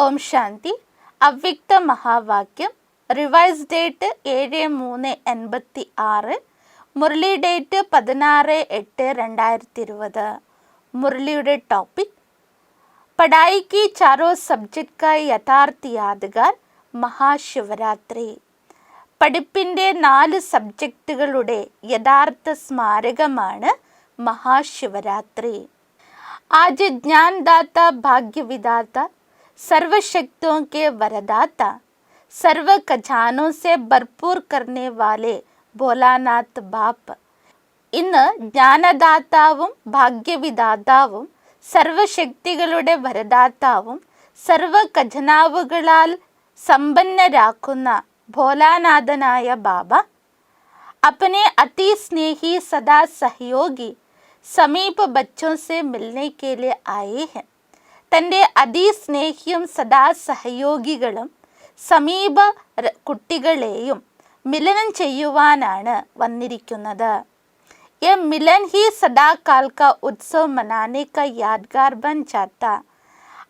ഓം ശാന്തി. അവ്യക്ത മഹാവാക്യം. Revise date 7/3/86. മുരളി ഡേറ്റ് 16/8/2020. മുരളിയുടെ ടോപ്പിക് പഠായി की चारों सब्जेक्ट का यथार्थ यादगार മഹാശിവരാത്രി. പഠിപ്പിൻ്റെ 4 സബ്ജക്റ്റുകളുടെ യഥാർത്ഥ സ്മാരകമാണ് മഹാശിവരാത്രി. आज ज्ञानदाता भाग्यविदाता सर्वशक्तियों के वरदाता सर्व खजानों से भरपूर करने वाले ഭോലാനാഥ് ബാപ്പ്. ഇന്ന് ജ്ഞാനദാതാവും ഭാഗ്യവിദാതാവും സർവശക്തികളുടെ വരദാതാവും സർവ ഖജനാവുകളാൽ സമ്പന്നരാക്കുന്ന ഭോലാനാഥനായ ബാബ अपने अति स्नेही सदा सहयोगी സമീപ बच्चों से मिलने के लिए आए हैं. തൻ്റെ അതിസ്നേഹിയും സദാ സഹയോഗികളും സമീപ കുട്ടികളെയും മിലനം ചെയ്യുവാനാണ് വന്നിരിക്കുന്നത്. യേ മിലൻ ഹി സദാകാൽ കാ ഉത്സവ് മനാനെ കാ യാദ്ഗാർ ബൻ ജാത്ത.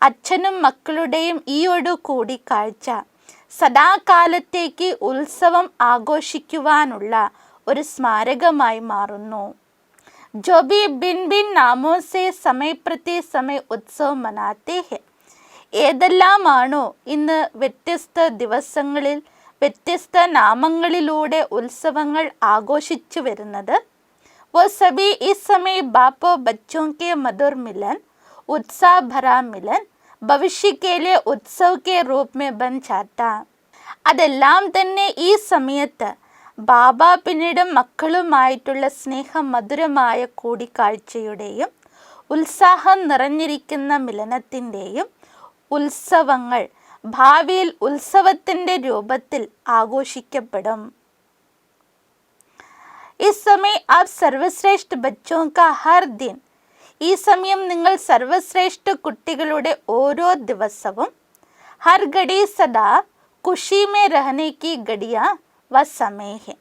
അച്ഛനും മക്കളുടെയും ഈ ഒരു കൂടിക്കാഴ്ച സദാകാലത്തേക്ക് ഉത്സവം ആഘോഷിക്കുവാനുള്ള ഒരു സ്മാരകമായി മാറുന്നു. जो भी भिन्न भिन्न नामों से समय प्रति समय उत्सव मनाते हैं. ഏതെല്ലാമാണോ ഇന്ന് വ്യത്യസ്ത ദിവസങ്ങളിൽ വ്യത്യസ്ത നാമങ്ങളിലൂടെ ഉത്സവങ്ങൾ ആഘോഷിച്ചു വരുന്നത്, वो सभी इस समय बापो बच्चों के मधुर मिलन उत्साह भरा मिलन भविष्य के लिए उत्सव के रूप में बन जाता. അതെല്ലാം തന്നെ ഈ സമയത്ത് ബാബ പിന്നീട് മക്കളുമായിട്ടുള്ള സ്നേഹമധുരമായ കൂടിക്കാഴ്ചയുടെയും ഉത്സാഹം നിറഞ്ഞിരിക്കുന്ന മിലനത്തിൻ്റെയും ഉത്സവങ്ങൾ ഭാവിയിൽ ഉത്സവത്തിൻ്റെ രൂപത്തിൽ ആഘോഷിക്കപ്പെടും. ഇസ് സമയ ആപ് സർവശ്രേഷ്ഠ ബച്ചോं का हर दिन. ഈ സമയം നിങ്ങൾ സർവശ്രേഷ്ഠ കുട്ടികളുടെ ഓരോ ദിവസവും ഹർ ഘടി സദാ ഖുഷി മേ രഹനെ കി ഘടിയാ വ സമയ ഹെ.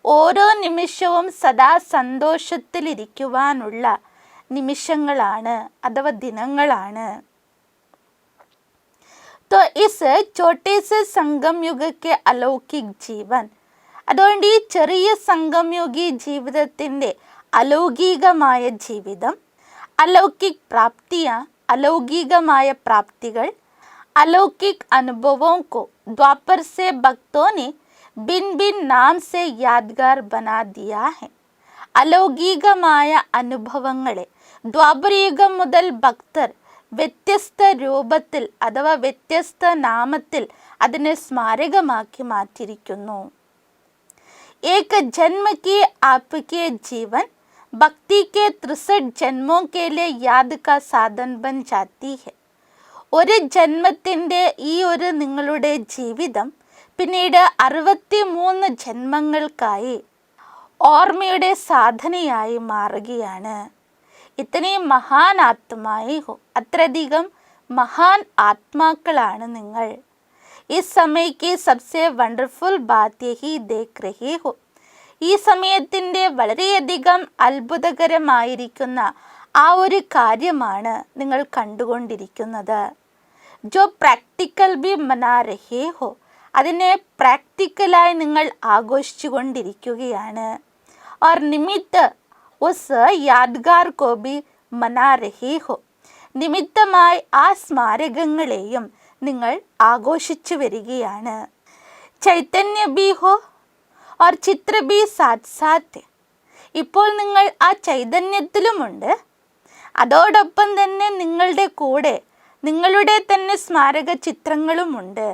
ഓരോ നിമിഷവും സദാ സന്തോഷത്തിലിരിക്കുവാനുള്ള നിമിഷങ്ങളാണ് അഥവാ ദിനങ്ങളാണ്. तो इस छोटे से संगम युग के अलौकिक ജീവൻ. അതുകൊണ്ട് ഈ ചെറിയ സംഗംയോഗി ജീവിതത്തിൻ്റെ അലൗകികമായ ജീവിതം, അലൗകിക് പ്രാപ്തിയ അലൗകികമായ പ്രാപ്തികൾ, अलौकिक अनुभवों को द्वापर से भक्तों ने भिन्न भिन्न नाम से यादगार बना दिया है. അലൗകികമായ അനുഭവങ്ങളെ ദ്വാപരയുഗം മുതൽ ഭക്തർ വ്യത്യസ്ത രൂപത്തിൽ അഥവാ വ്യത്യസ്ത നാമത്തിൽ അതിനെ സ്മാരകമാക്കി മാറ്റിയിരിക്കുന്നു. एक जन्म की आपके जीवन भक्ति के 63 जन्मों के लिए याद का साधन बन जाती है. ഒരു ജന്മത്തിൻ്റെ ഈ ഒരു നിങ്ങളുടെ ജീവിതം പിന്നീട് 63 ജന്മങ്ങൾക്കായി ഓർമ്മയുടെ സാധനയായി മാറുകയാണ്. ഇത്രയും മഹാൻ ആത്മായി ഹോ. അത്രയധികം മഹാൻ ആത്മാക്കളാണ് നിങ്ങൾ. ഈ സമയക്ക് സബ്സെ വണ്ടർഫുൾ ബാത് യഹി ദേഖ് രഹേ ഹോ. ഈ സമയത്തിൻ്റെ വളരെയധികം അത്ഭുതകരമായിരിക്കുന്ന ആ ഒരു കാര്യമാണ് നിങ്ങൾ കണ്ടുകൊണ്ടിരിക്കുന്നത്. ജോ പ്രാക്ടിക്കൽ ബി മനാ രഹേ ഹോ. അതിനെ പ്രാക്ടിക്കലായി നിങ്ങൾ ആഘോഷിച്ചു കൊണ്ടിരിക്കുകയാണ്. और निमित्त उस यादगार को भी मना रहे हो. നിമിത്തമായി ആ സ്മാരകങ്ങളെയും നിങ്ങൾ ആഘോഷിച്ചു വരികയാണ്. ചൈതന്യ ബി ഹോ और ചിത്ര ബി സാത്ത് സാത്ത്. ഇപ്പോൾ നിങ്ങൾ ആ ചൈതന്യത്തിലുമുണ്ട്, അതോടൊപ്പം തന്നെ നിങ്ങളുടെ കൂടെ നിങ്ങളുടെ തന്നെ സ്മാരക ചിത്രങ്ങളുമുണ്ട്.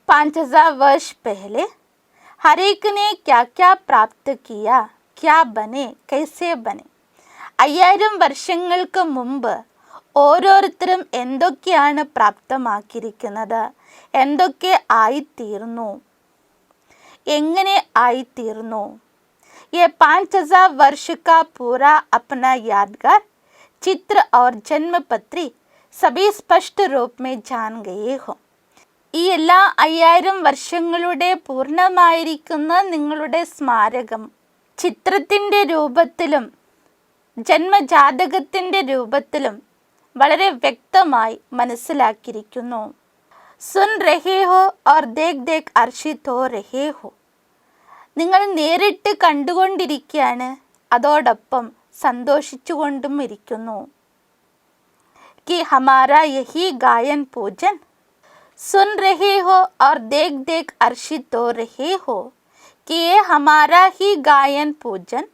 5000 वर्ष पहले हर एक ने क्या क्या प्राप्त किया, क्या बने, कैसे बने. 5000 വർഷങ്ങൾക്ക് മുമ്പ് ഓരോരുത്തരും എന്തൊക്കെയാണ് പ്രാപ്തമാക്കിയിരിക്കുന്നത്, എന്തൊക്കെ ആയിത്തീർന്നു, എങ്ങനെ ആയിത്തീർന്നു. ये 5000 वर्ष का पूरा अपना यादगार चित्र और जन्म पत्री सभी स्पष्ट रूप में जान गए हो. ഈ എല്ലാ 5000 വർഷങ്ങളുടെ പൂർണ്ണമായിരിക്കുന്ന നിങ്ങളുടെ സ്മാരകം ചിത്രത്തിൻ്റെ രൂപത്തിലും ജന്മജാതകത്തിൻ്റെ രൂപത്തിലും വളരെ വ്യക്തമായി മനസ്സിലാക്കിയിരിക്കുന്നു. സുൻ രഹേ ഹോ ഓർ ദേഖ് ദേഖ് ഹർഷിത് ഹോ രഹേ ഹോ. നിങ്ങൾ നേരിട്ട് കണ്ടുകൊണ്ടിരിക്കുകയാണ്, അതോടൊപ്പം സന്തോഷിച്ചുകൊണ്ടും ഇരിക്കുന്നു. कि हमारा यही गायन पूजन सुन रहे हो और देख देख हर्षित हो रहे हो कि ये हमारा ही गायन पूजन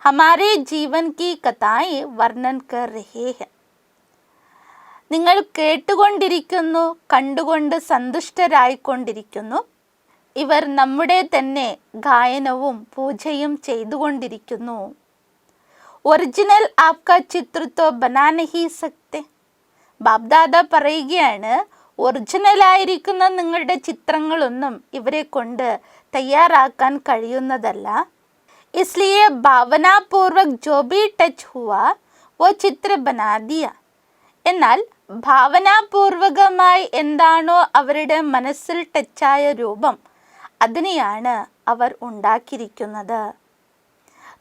हमारे जीवन की कथाएं वर्णन कर रहे हैं. നിങ്ങൾ കേട്ടുകൊണ്ടിരിക്കുന്നു, കണ്ടുകൊണ്ട് സന്തുഷ്ടരായിക്കൊണ്ടിരിക്കുന്നു. ഇവർ നമ്മുടെ തന്നെ ഗായനവും പൂജയും ചെയ്തുകൊണ്ടിരിക്കുന്നു. ഒറിജിനൽ ആപ്കാ ചിത്ര തോ ബനാ നഹീ സക്തേ. ബാബ്ദാദ പറയുകയാണ്, ഒറിജിനലായിരിക്കുന്ന നിങ്ങളുടെ ചിത്രങ്ങളൊന്നും ഇവരെ കൊണ്ട് തയ്യാറാക്കാൻ കഴിയുന്നതല്ല. ഇസ്ലിയെ ഭാവനാപൂർവക് ജോ ഭി ടച്ച് ഹുവാ വോ ചിത്ര ബനാ ദിയ. എന്നാൽ ഭാവനാപൂർവകമായി എന്താണോ അവരുടെ മനസ്സിൽ ടച്ചായ രൂപം, അതിനെയാണ് അവർ ഉണ്ടാക്കിയിരിക്കുന്നത്.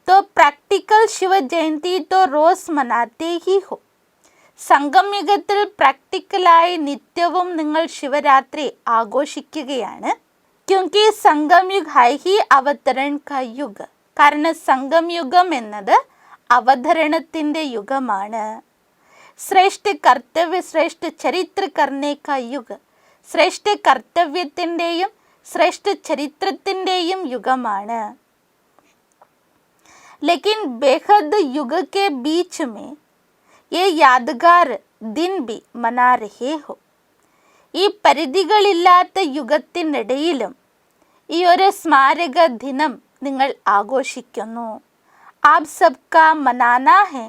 तो प्रैक्टिकल शिव जयंती तो रोज मनाते ही हो. സംഗംയുഗത്തിൽ പ്രാക്ടിക്കലായി നിത്യവും നിങ്ങൾ ശിവരാത്രി ആഘോഷിക്കുകയാണ്. ക്യോങ്കി സംഗംയുഗ് ഹൈ ഹി അവതരൺ കാ യുഗ്. കാരണം സംഗംയുഗം എന്നത് അവതരണത്തിൻ്റെ യുഗമാണ്. ശ്രേഷ്ഠ കർത്തവ്യ ശ്രേഷ്ഠ ചരിത്ര കർണേ കാ യുഗ്. ശ്രേഷ്ഠ കർത്തവ്യത്തിൻ്റെയും ശ്രേഷ്ഠ ചരിത്രത്തിൻ്റെയും യുഗമാണ്. लेकिन बेहद युग के बीच में ये यादगार दिन भी मना रहे हो. ഈ പരിധികളില്ലാത്ത യുഗത്തിനിടയിലും ഈ ഒരു സ്മാരക ദിനം നിങ്ങൾ ആഘോഷിക്കുന്നു. ആപ് സബ്കാ മനാന ഹെ,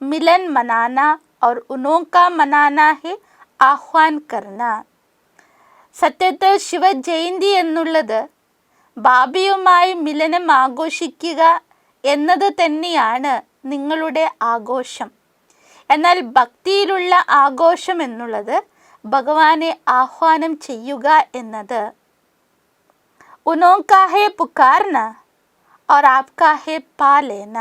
മിലൻ മനാന और उन्हों का मनाना है ആഹ്വാൻ കർണ. സത്യത്തിൽ ശിവജയന്തി എന്നുള്ളത് ബാബയുമായി മിലനം ആഘോഷിക്കുക എന്നത് തന്നെയാണ് നിങ്ങളുടെ ആഘോഷം. എന്നാൽ ഭക്തിയിലുള്ള ആഘോഷം എന്നുള്ളത് ഭഗവാനെ ആഹ്വാനം ചെയ്യുക എന്നത്. ഉനോങ്കാ ഹേ പുക്കാർന और आपका है പാലേന.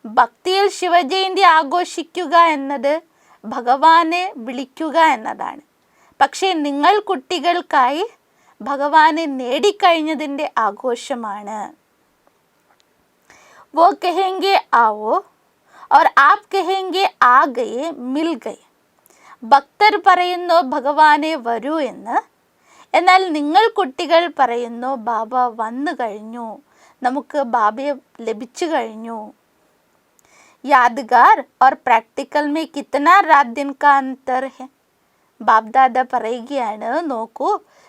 ഭക്തിയിൽ ശിവജയന്തി ആഘോഷിക്കുക എന്നത് ഭഗവാനെ വിളിക്കുക എന്നതാണ്. പക്ഷേ നിങ്ങൾ കുട്ടികൾക്കായി ഭഗവാനെ നേടിക്കഴിഞ്ഞതിൻ്റെ ആഘോഷമാണ്. वो कहेंगे आओ और आप कहेंगे आ गए मिल गए. ഭക്തർ പറയുന്നു ഭഗവാനെ വരൂ എന്ന്. എന്നാൽ നിങ്ങൾ കുട്ടികൾ പറയുന്നു ബാബ വന്നു കഴിഞ്ഞു, നമുക്ക് ബാബയെ ലഭിച്ചു കഴിഞ്ഞു. യാദ്ഗാർ और प्रैक्टिकल में कितना रात दिन का अंतर है. ബാബ്ദാദ പറയുകയാണ്, നോക്കൂ,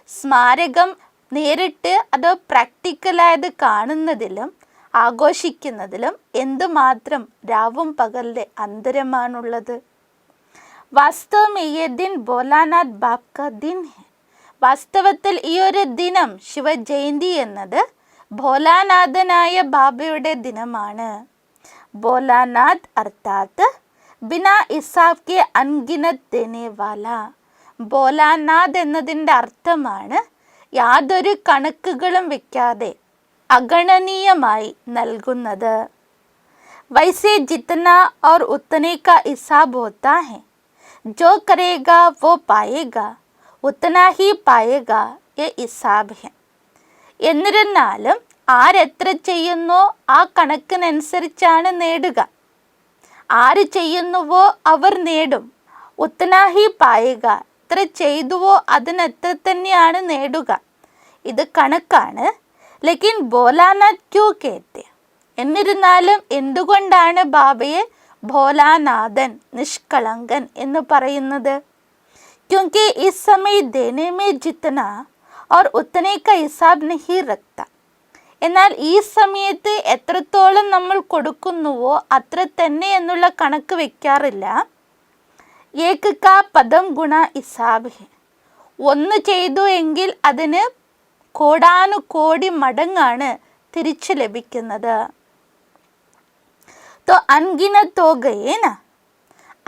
സ്മാരകം നേരിട്ട് അതോ പ്രാക്ടിക്കലായത് കാണുന്നതിലും ആഘോഷിക്കുന്നതിലും എന്തുമാത്രം രാവും പകലിലെ അന്തരമാണുള്ളത്. വാസ്തവം യേ ദിൻ ഭോലാനാഥ് ബാപ് കാ ദിൻ ഹെ. വാസ്തവത്തിൽ ഈ ഒരു ദിനം ശിവജയന്തി എന്നത് ഭോലാനാഥനായ ബാബയുടെ ദിനമാണ്. ഭോലാനാഥ് അർത്ഥാത് ബിനാ ഹിസാബ് കെ അൻഗിനത് ദേനെ വാല. ഭോലാനാഥ് എന്നതിൻ്റെ അർത്ഥമാണ് യാതൊരു കണക്കുകളും വെക്കാതെ അഗണനീയമായി നൽകുന്നത്. വൈസെ ജിतना और उतने का हिसाब होता है. जो करेगा वो पाएगा, उतना ही पाएगा, ये हिसाब है. എന്നിരുന്നാലും ആരെത്ര ചെയ്യുന്നോ ആ കണക്കിനനുസരിച്ചാണ് നേടുക. ആര് ചെയ്യുന്നുവോ അവർ നേടും. ഉത്തനാഹി പായുക, എത്ര ചെയ്തുവോ അതിനെത്ര തന്നെയാണ് നേടുക. ഇത് കണക്കാണ്. ലേക്കിൻ ഭോലാനാഥ് ക്യൂ കേത്തെ. എന്നിരുന്നാലും എന്തുകൊണ്ടാണ് ബാബയെ ഭോലാനാഥൻ, നിഷ്കളങ്കൻ എന്ന് പറയുന്നത്? ക്യോങ്കി ഇസ് സമയ ദേനെ മേ ജിത്തന और उतने का हिसाब नहीं रखता. എന്നാൽ ഈ സമയത്ത് എത്രത്തോളം നമ്മൾ കൊടുക്കുന്നുവോ അത്ര തന്നെ എന്നുള്ള കണക്ക് വെക്കാറില്ല. ഏക് കാ പദം ഗുണ ഹിസാബ് ഹെ. ഒന്ന് ചെയ്തു എങ്കിൽ അതിന് കോടാനുകോടി മടങ്ങാണ് തിരിച്ചു ലഭിക്കുന്നത്. തോ അൻഗിനത് ഹോ ഗയേ ന.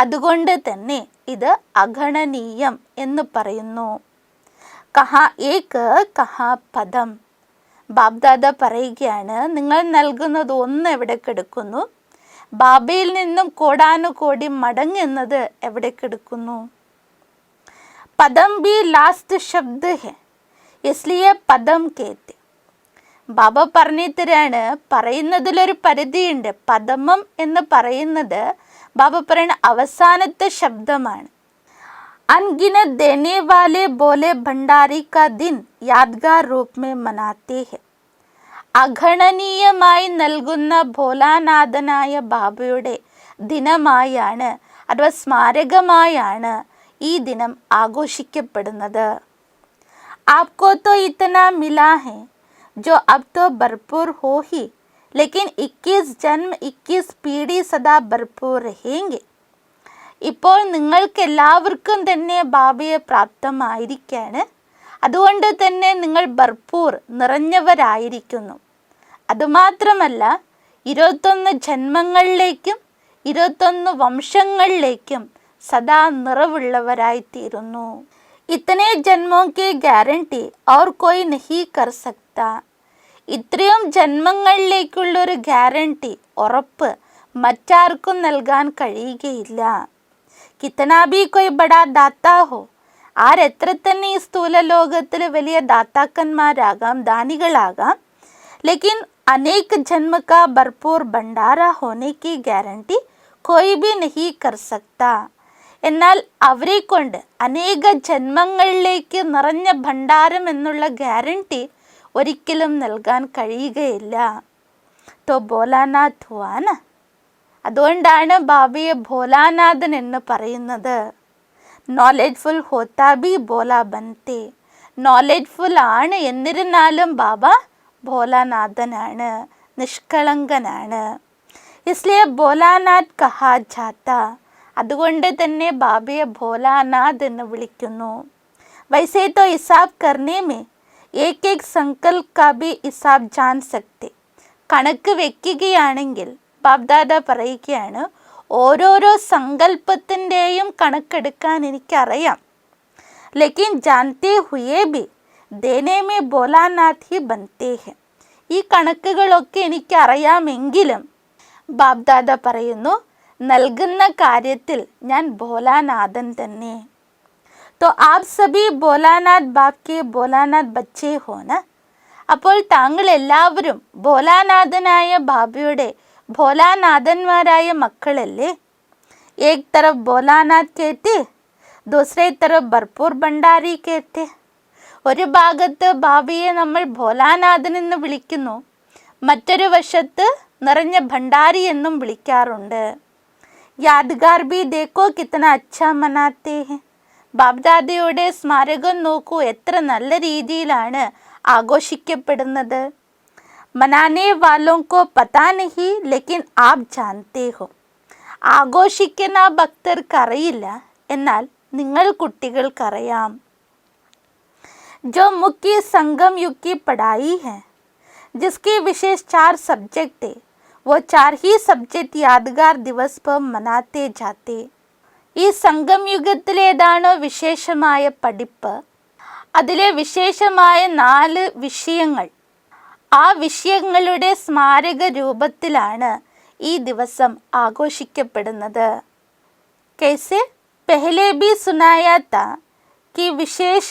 അതുകൊണ്ട് തന്നെ ഇത് അഗണനീയം എന്ന് പറയുന്നു. കഹാ ഏക് കഹാ പദം. ബാബ്ദാദ പറയുകയാണ്, നിങ്ങൾ നൽകുന്നത് ഒന്ന് എവിടെ കിടക്കുന്നു, ബാബയിൽ നിന്നും കോടാനുകോടി മടങ്ങ് എന്നത് എവിടെ കിടക്കുന്നു. पदम भी लास्ट शब्द है, इसलिए പദം कहते. ബാബ പറഞ്ഞു തരാണ്, പറയുന്നതിലൊരു പരിധിയുണ്ട്. പദമം എന്ന് പറയുന്നത് ബാബ പറയുന്ന അവസാനത്തെ ശബ്ദമാണ്. अनगिनत देने वाले बोले भंडारी का दिन यादगार रूप में मनाते हैं. അഗണനീയമായി നൽകുന്ന ഭോലാനാഥനായ ബാബയുടെ ദിനമായാണ് അഥവാ സ്മാരകമായാണ് ഈ ദിനം ആഘോഷിക്കപ്പെടുന്നത്. आपको तो इतना मिला है जो अब तो भरपूर हो ही, लेकिन 21 जन्म 21 पीढ़ी सदा भरपूर रहेंगे. ഇപ്പോൾ നിങ്ങൾക്ക് എല്ലാവർക്കും തന്നെ ബാബയെ പ്രാപ്തമായിരിക്കുകയാണ്. അതുകൊണ്ട് തന്നെ നിങ്ങൾ ഭർപൂർ നിറഞ്ഞവരായിരിക്കുന്നു. അതുമാത്രമല്ല 21 ജന്മങ്ങളിലേക്കും 21 വംശങ്ങളിലേക്കും സദാ നിറവുള്ളവരായിത്തീരുന്നു. ഇത്തനെ ജന്മോ കി ഗ്യാരണ്ടി और कोई नहीं कर सकता. ഇത്രയും ജന്മങ്ങളിലേക്കുള്ളൊരു ഗ്യാരണ്ടി, ഉറപ്പ് മറ്റാർക്കും നൽകാൻ കഴിയുകയില്ല. കിത്തനാ ഭി കോയ് ബഡാ ദാത്താ ഹോ, ആരെത്ര തന്നെ ഈ സ്ഥൂല ലോകത്തിൽ വലിയ ദാതാക്കന്മാരാകാം, ദാനികളാകാം, ലേക്കിൻ അനേക ജന്മ കാ ഭർപൂർ ഭണ്ഡാര ഹോനെ കി ഗ്യാരണ്ടി കോയി ഭി നഹീ കർ സക്താ. എന്നാൽ അവരെ കൊണ്ട് അനേക ജന്മങ്ങളിലേക്ക് നിറഞ്ഞ ഭണ്ഡാരം എന്നുള്ള ഗ്യാരണ്ടി ഒരിക്കലും നൽകാൻ കഴിയുകയില്ല. തോ ഭോലാനാഥ് ഹുവാന. അതുകൊണ്ടാണ് ബാബയെ ഭോലാനാഥൻ എന്ന് പറയുന്നത്. നോളജ്ഫുൾ ഹോത്താ ബി ഭോലാ ബൻതേ. നോളജ്ഫുൾ ആണ്, എന്നിരുന്നാലും ബാബ ഭോലാനാഥനാണ്, നിഷ്കളങ്കനാണ്. ഇസ്ലിയെ ഭോലാനാഥ് കഹാ ജാത്താ. അതുകൊണ്ട് തന്നെ ബാബയെ ഭോലാനാഥ് എന്ന് വിളിക്കുന്നു. വൈസേ തോ ഹിസാബ് കർണേ മേ ഏക് ഏക് സങ്കൽപ് കാ ഭി ഹിസാബ് ജാൻ സക്തേ. കണക്ക് വെക്കുകയാണെങ്കിൽ ബാബ്ദാദ പറയുകയാണ്, ഓരോരോ സങ്കല്പത്തിൻ്റെയും കണക്കെടുക്കാൻ എനിക്കറിയാം. ലേക്കിൻ ജാൻതേ ഹുയേ ഭി ദേനെ മേ ഭോലാനാഥ് ഹി ബൻതേ ഹെ. ഈ കണക്കുകളൊക്കെ എനിക്കറിയാമെങ്കിലും ബാബ്ദാദ പറയുന്നു, നൽകുന്ന കാര്യത്തിൽ ഞാൻ ഭോലാനാഥൻ തന്നെ. तो आप सभी भोलानाथ बाप के भोलानाथ बच्चे हो ना. അപ്പോൾ താങ്കൾ എല്ലാവരും ഭോലാനാഥനായ ബാബയുടെ ഭോലാനാഥന്മാരായ മക്കളല്ലേ. एक तरफ भोलानाथ कहते, दूसरे तरफ भरपूर भंडारी कहते. ഒരു ഭാഗത്ത് ബാബയെ നമ്മൾ ഭോലാനാഥൻ എന്ന് വിളിക്കുന്നു, മറ്റൊരു വശത്ത് നിറഞ്ഞ ഭണ്ഡാരി എന്നും വിളിക്കാറുണ്ട്. യാദ്ഗാർ ഭി ദേഖോ കിത്തന അച്ഛാ മനാത്തേ ഹെ. ബാബ്ദാദയുടെ സ്മാരകം നോക്കൂ, എത്ര നല്ല രീതിയിലാണ് ആഘോഷിക്കപ്പെടുന്നത്. മനാനെ വാലോം കോ പതാ നഹി, ലേക്കിൻ ആപ് ജാൻതേ ഹോ. ആഘോഷിക്കുന്ന ഭക്തർക്കറിയില്ല, എന്നാൽ നിങ്ങൾ കുട്ടികൾക്കറിയാം. जो मुख्य संगम युग की पढ़ाई है, जिसके विशेष 4 सब्जेक्ट है, वो 4 ही सब्जेक्ट यादगार दिवस पर मनाते जाते. ഈ സംഗം യുഗത്തിലേതാണോ വിശേഷമായ പഠിപ്പ്, അതിലെ വിശേഷമായ 4 വിഷയങ്ങൾ, ആ വിഷയങ്ങളുടെ സ്മാരക രൂപത്തിലാണ് ഈ ദിവസം ആഘോഷിക്കപ്പെടുന്നത്. कैसे पहले भी सुनाया था कि विशेष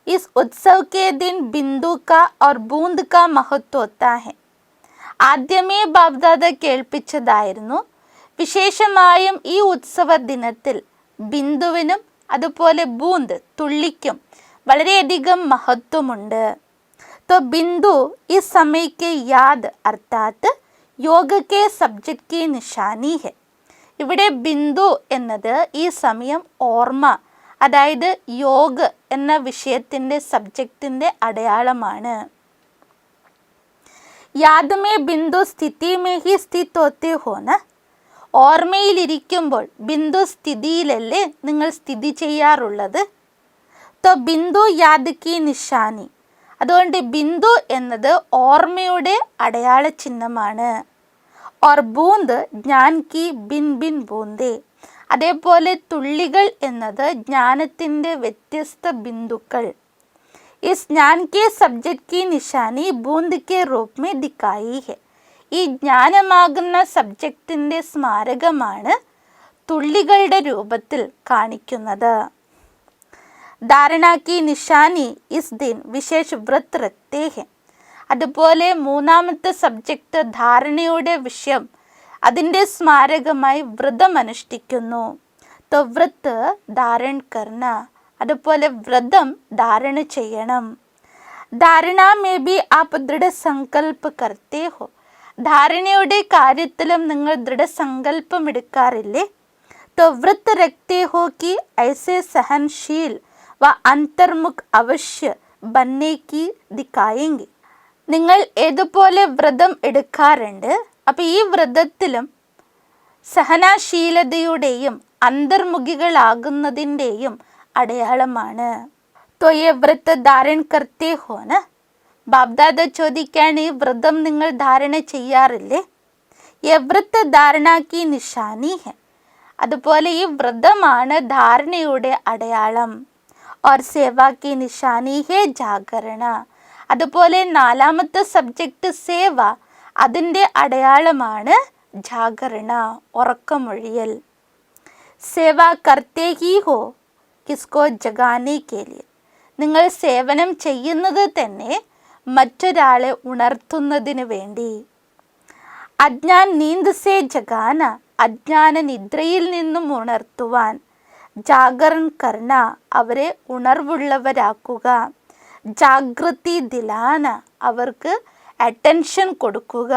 इस उत्सव के दिन बिंदु का और बूंद का महत्व होता है. ആദ്യമേ ബാബ്ദാദ കേൾപ്പിച്ചതായിരുന്നു, വിശേഷമായും ഈ ഉത്സവ ദിനത്തിൽ ബിന്ദുവിനും അതുപോലെ ബൂന്ത് തുള്ളിക്കും വളരെയധികം മഹത്വമുണ്ട്. तो बिंदु इस समय के याद अर्थात योग के सब्जेक्ट की निशानी है. ഇവിടെ ബിന്ദു എന്നത് ഈ സമയം ഓർമ്മ, അതായത് योग എന്ന വിഷയത്തിൻ്റെ സബ്ജക്റ്റിൻ്റെ അടയാളമാണ്. യാദ് മേ ബിന്ദു സ്ഥിതി മേ ഹി സ്ഥിത് ഹോത്തെ ഹോ ന. ഓർമ്മയിലിരിക്കുമ്പോൾ ബിന്ദു സ്ഥിതിയിലല്ലേ നിങ്ങൾ സ്ഥിതി ചെയ്യാറുള്ളത്. तो ബിന്ദു യാദ് കി നിശാനി. അതുകൊണ്ട് ബിന്ദു എന്നത് ഓർമ്മയുടെ അടയാള ചിഹ്നമാണ്. और ബൂന്ത് ജ്ഞാൻ കി ബിൻ ബിൻ ബൂന്തേ. അതേപോലെ തുള്ളികൾ എന്നത് ജ്ഞാനത്തിൻ്റെ വ്യത്യസ്ത ബിന്ദുക്കൾ. इस ज्ञान के सब्जेक्ट की निशानी बूंद के रूप में दिखाई है. ഈ ജ്ഞാനമാകുന്ന സബ്ജക്റ്റിൻ്റെ സ്മാരകമാണ് തുള്ളികളുടെ രൂപത്തിൽ കാണിക്കുന്നത്. धारणा की निशानी इस दिन विशेष व्रत रखते हैं. അതുപോലെ മൂന്നാമത്തെ സബ്ജക്റ്റ് ധാരണയുടെ വിഷയം, അതിൻ്റെ സ്മാരകമായി വ്രതം അനുഷ്ഠിക്കുന്നു. तो व्रत धारण करना, അതുപോലെ വ്രതം ധാരണ ചെയ്യണം. ധാരണ में भी आप दृढ़ संकल्प करते हो. ധാരണയുടെ കാര്യത്തിലും നിങ്ങൾ ദൃഢസങ്കല്പം എടുക്കാറില്ലേ? तो व्रत रखते हो कि ऐसे सहनशील व अंतर्मुख अवश्य बनने की दिखाएंगे. നിങ്ങൾ ഏതുപോലെ വ്രതം എടുക്കാറുണ്ട്? അപ്പം ഈ വ്രതത്തിലും സഹനശീലതയുടെയും അന്തർമുഖികളാകുന്നതിൻ്റെയും അടയാളമാണ്. तो ये व्रत धारण करते हो ना? ബാബ്ദാദ ചോദിക്കാണ്, ഈ വ്രതം നിങ്ങൾ ധാരണ ചെയ്യാറില്ലേ? ये व्रत धारणा की निशानी है. അതുപോലെ ഈ വ്രതമാണ് ധാരണയുടെ അടയാളം. और सेवा की निशानी है जागरण. അതുപോലെ നാലാമത്തെ സബ്ജക്റ്റ് സേവ, അതിൻ്റെ അടയാളമാണ് ജാഗരണ, ഉറക്കമൊഴിയൽ. സേവ കർത്തേ ഹി ഹോ കിസ്കോ ജഗാനെ കെ ലിയെ. നിങ്ങൾ സേവനം ചെയ്യുന്നത് തന്നെ മറ്റൊരാളെ ഉണർത്തുന്നതിന് വേണ്ടി. അജ്ഞാൻ നീന്ത് സേ ജഗാന, അജ്ഞാന നിദ്രയിൽ നിന്നും ഉണർത്തുവാൻ. ജാഗരൺ കർണ, അവരെ ഉണർവുള്ളവരാക്കുക. ജാഗ്രതി ദിലാന, അവർക്ക് അറ്റൻഷൻ കൊടുക്കുക.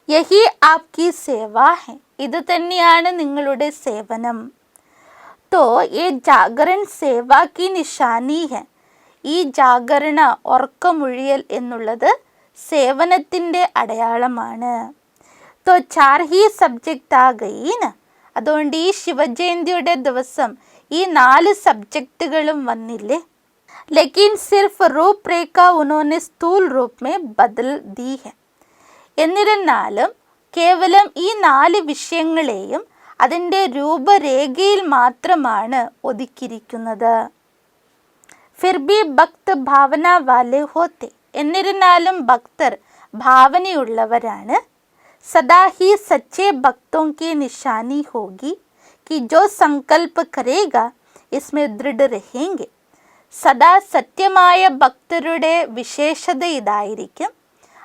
യഹി ആപ്കി സേവാ ഹെ, ഇത് തന്നെയാണ് നിങ്ങളുടെ സേവനം. तो ये जागरण सेवा की निशानी है. ഈ ജാഗരണ, ഉറക്കമൊഴിയൽ എന്നുള്ളത് സേവനത്തിൻ്റെ അടയാളമാണ്. तो चार ही सब्जेक्ट आ गई ना. അതുകൊണ്ട് ഈ ശിവജയന്തിയുടെ ദിവസം ഈ 4 സബ്ജക്റ്റുകളും വന്നില്ലേ? लेकिन सिर्फ रूपरेखा उन्होंने स्थूल रूप में बदल दी है. എന്നിരുന്നാലും കേവലം ഈ 4 വിഷയങ്ങളെയും അതിൻ്റെ രൂപരേഖയിൽ മാത്രമാണ് ഒതുക്കിയിരിക്കുന്നത്. फिर भी भक्त भावना वाले होते. എന്നിരുന്നാലും ഭക്തർ ഭാവനയുള്ളവരാണ്. सदा ही सच्चे भक्तों की निशानी होगी कि जो संकल्प करेगा इसमें दृढ़ रहेंगे. സദാ സത്യമായ ഭക്തരുടെ വിശേഷത ഇതായിരിക്കും,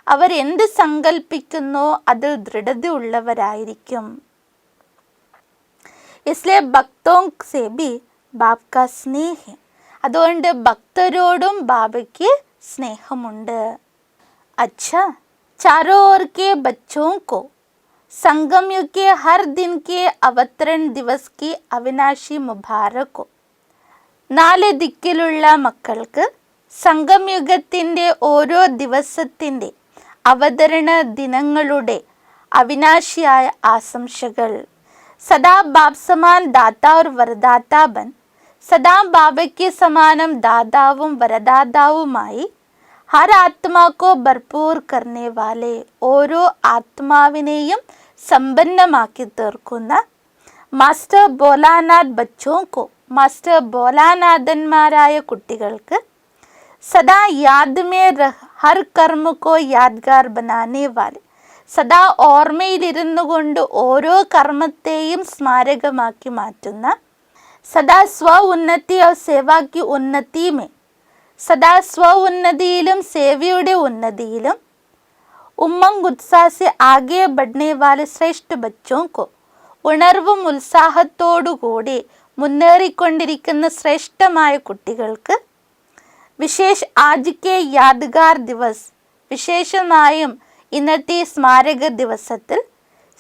അവർ എന്ത് സങ്കല്പിക്കുന്നോ അതിൽ ദൃഢതയുള്ളവരായിരിക്കും. इसलिए भक्तों से भी बाप का स्नेह है. അതുകൊണ്ട് ഭക്തരോടും ബാബയ്ക്ക് സ്നേഹമുണ്ട്. अच्छा, चारों ओर के बच्चों को संगम युग के हर दिन के अवतरण दिवस की अविनाशी मुबारक हो. 4 ദിക്കിലുള്ള മക്കൾക്ക് സംഗംയുഗത്തിൻ്റെ ഓരോ ദിവസത്തിൻ്റെ അവതരണ ദിനങ്ങളുടെ അവിനാശിയായ ആശംസകൾ. സദാ ബാബ് സമാൻ ദാതാ और വരദാതാ ബൻ. സദാ ബാബയ്ക്ക് സമാനം ദാതാവും വരദാതാവുമായി. ഹർ ആത്മാക്കോ ഭർപൂർ കർണേ വാലെ, ഓരോ ആത്മാവിനെയും സമ്പന്നമാക്കി തീർക്കുന്ന. മാസ്റ്റർ ബോലാനാഥ് ബച്ചോക്കോ, മാസ്റ്റർ ബോലാനാഥന്മാരായ കുട്ടികൾക്ക്. സദാ യാദ് മേ ഹർ കർമ്മ കോ യാദ്ഗാർ ബനാനെ വാലെ, സദാ ഓർമ്മയിലിരുന്നു കൊണ്ട് ഓരോ കർമ്മത്തെയും സ്മാരകമാക്കി മാറ്റുന്ന. സദാ സ്വ ഉന്നതി और सेवा की उन्नति में, സദാ സ്വ ഉന്നതിയിലും സേവയുടെ ഉന്നതിയിലും. ഉമ്മംഗ് ഉത്സാഹ സെ ആകെ ബഡ്നെ വാലെ ശ്രേഷ്ഠ ബച്ചോं को, ഉണർവും ഉത്സാഹത്തോടുകൂടി മുന്നേറിക്കൊണ്ടിരിക്കുന്ന ശ്രേഷ്ഠമായ കുട്ടികൾക്ക്. വിശേഷ് ആജ് കെ യാദ്ഗാർ ദിവസ്, വിശേഷമായും ഇന്നത്തെ സ്മാരക ദിവസത്തിൽ.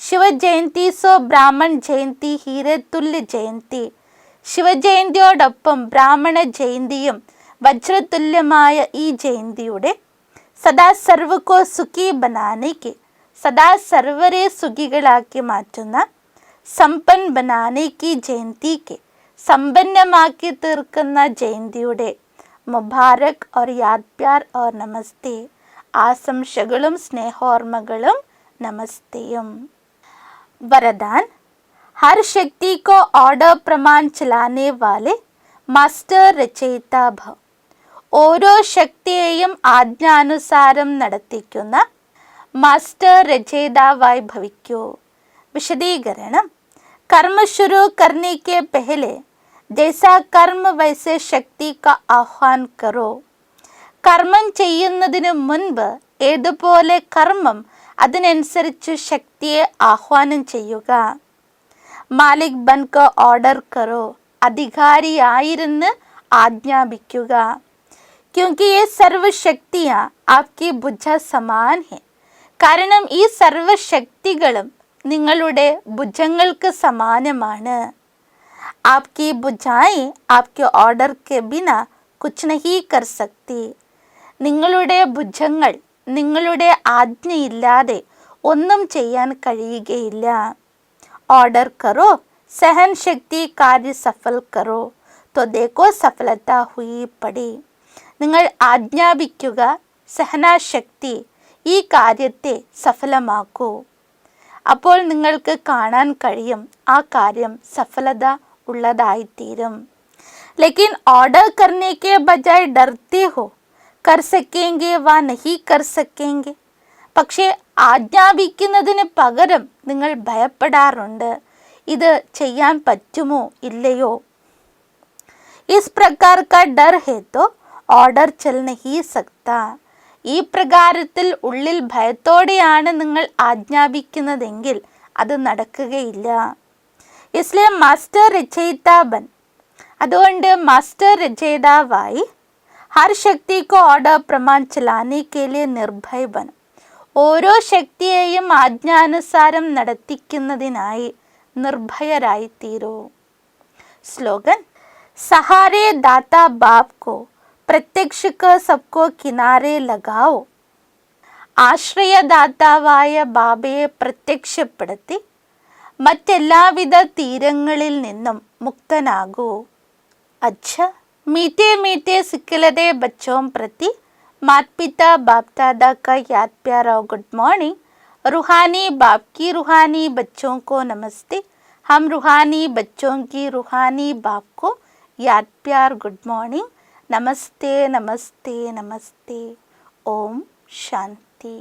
ശിവജയന്തി സോ ബ്രാഹ്മൺ ജയന്തി ഹീരെ തുല്യ ജയന്തി, ശിവജയന്തിയോടൊപ്പം ബ്രാഹ്മണ ജയന്തിയും വജ്രതുല്യമായ ഈ ജയന്തിയുടെ. സദാ സർവ്വകോ സുഖി ബനാനേക്ക്, സദാ സർവരെ സുഖികളാക്കി മാറ്റുന്ന. സമ്പൻ ബനാനേക്ക് ജയന്തിക്ക്, സമ്പന്നമാക്കി തീർക്കുന്ന ജയന്തിയുടെ. മുബാരക് और याद प्यार और नमस्ते, ആശംസകളും സ്നേഹോർമ്മകളും നമസ്തേയും. വരദാൻ. हर शक्ति को ऑर्डर प्रमाण चलाने वाले मास्टर रचयिता भव. ഓരോ ശക്തിയെയും ആജ്ഞാനുസാരം നടത്തിക്കുന്ന മാസ്റ്റർ രചയിതാവായി ഭവിക്കൂ. വിശദീകരണം. कर्म शुरू करने के पहले ജൈസാ കർമ്മ വൈസേ ശക്തി കാ ആഹ്വാൻ കരോ. കർമ്മം ചെയ്യുന്നതിന് മുൻപ് ഏതുപോലെ കർമ്മം അതിനനുസരിച്ച് ശക്തിയെ ആഹ്വാനം ചെയ്യുക. മാലിക് ബൻക ഓർഡർ കരോ. അധികാരിയായിരുന്ന് ആജ്ഞാപിക്കുക. ക്യോങ്കി യേ സർവശക്തിയാ ആപ്കി ഭുജ സമാൻ ഹെ. കാരണം ഈ സർവശക്തികളും നിങ്ങളുടെ ഭുജങ്ങൾക്ക് സമാനമാണ്. आपकी भुजाएं आपके ऑर्डर के बिना कुछ नहीं कर सकती. നിങ്ങളുടെ ഭുജങ്ങൾ നിങ്ങളുടെ ആജ്ഞയില്ലാതെ ഒന്നും ചെയ്യാൻ കഴിയുകയില്ല. ഓർഡർ കറോ सहन शक्ति कार्य सफल करो तो देखो सफलता हुई पड़ी. നിങ്ങൾ ആജ്ഞാപിക്കുക, സഹനശക്തി ഈ കാര്യത്തെ സഫലമാക്കൂ. അപ്പോൾ നിങ്ങൾക്ക് കാണാൻ കഴിയും ആ കാര്യം സഫലത ഉള്ളതായിത്തീരും. लेकिन ऑर्डर करने के बजाय डरते हो कर सकेंगे व नहीं कर सकेंगे. പക്ഷേ ആജ്ഞാപിക്കുന്നതിന് പകരം നിങ്ങൾ ഭയപ്പെടാറുണ്ട്, ഇത് ചെയ്യാൻ പറ്റുമോ ഇല്ലയോ. इस प्रकार का डर है तो ऑर्डर चल नहीं सकता. ഈ പ്രകാരത്തിൽ ഉള്ളിൽ ഭയത്തോടെയാണ് നിങ്ങൾ ആജ്ഞാപിക്കുന്നതെങ്കിൽ അത് നടക്കുകയില്ല. इसलिए मास्टर रचयिता बन. അതുകൊണ്ട് മാസ്റ്റർ രചയിതാവായി हर शक्ति को ऑर्डर प्रमाण चलाने के लिए निर्भय बन. ഓരോ ശക്തിയെയും ആജ്ഞാനുസാരം നടത്തിക്കുന്നതിനായി നിർഭയരായി തീരൂ. സ്ലോഗൻ सहारे दाता बाप को प्रत्यक्ष कर सबको किनारे लगाओ. ആശ്രയദാതാവായ ബാബയെ പ്രത്യക്ഷപ്പെടുത്തി മറ്റെല്ലാവിധ തീരങ്ങളിൽ നിന്നും മുക്തനാകൂ. अच्छा मीठे मीठे सिखलदे बच्चों प्रति माता पिता बाप दादा का याद प्यार और गुड मॉर्निंग. रूहानी बाप की रूहानी बच्चों को नमस्ते. हम रूहानी बच्चों की रूहानी बाप को याद प्यार गुड मॉर्निंग. नमस्ते नमस्ते नमस्ते. ओम शांति.